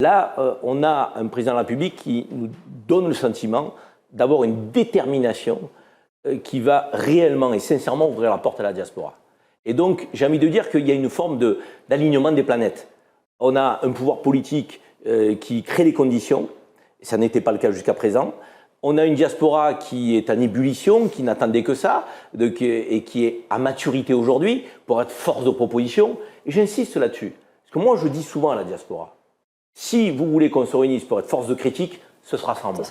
Là, on a un président de la République qui nous donne le sentiment d'avoir une détermination qui va réellement et sincèrement ouvrir la porte à la diaspora. Et donc, j'ai envie de dire qu'il y a une forme d'alignement des planètes. On a un pouvoir politique qui crée les conditions, et ça n'était pas le cas jusqu'à présent. On a une diaspora qui est en ébullition, qui n'attendait que ça, et qui est à maturité aujourd'hui pour être force de proposition. Et j'insiste là-dessus. Parce que moi, je dis souvent à la diaspora, si vous voulez qu'on se réunisse pour être force de critique, ce sera sans moi.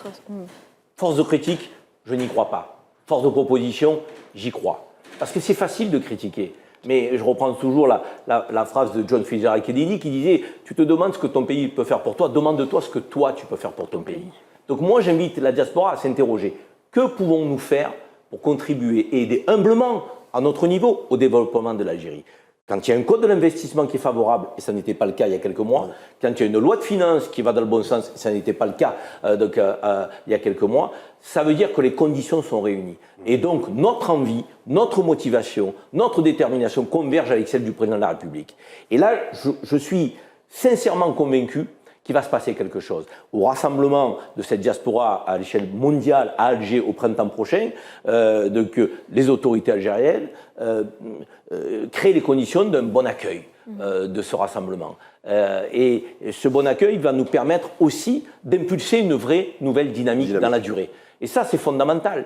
Force de critique, je n'y crois pas. Force de proposition, j'y crois. Parce que c'est facile de critiquer. Mais je reprends toujours la phrase de John Fitzgerald Kennedy qui disait « Tu te demandes ce que ton pays peut faire pour toi, demande-toi ce que toi tu peux faire pour ton pays ». Donc moi j'invite la diaspora à s'interroger. Que pouvons-nous faire pour contribuer et aider humblement à notre niveau au développement de l'Algérie ? Quand il y a un code de l'investissement qui est favorable, et ça n'était pas le cas il y a quelques mois, quand il y a une loi de finances qui va dans le bon sens, et ça n'était pas le cas il y a quelques mois, ça veut dire que les conditions sont réunies. Et donc notre envie, notre motivation, notre détermination convergent avec celle du président de la République. Et là, je suis sincèrement convaincu qu'il va se passer quelque chose. Au rassemblement de cette diaspora à l'échelle mondiale à Alger au printemps prochain, les autorités algériennes créent les conditions d'un bon accueil de ce rassemblement. Et ce bon accueil va nous permettre aussi d'impulser une vraie nouvelle dynamique dans la durée. Et ça, c'est fondamental.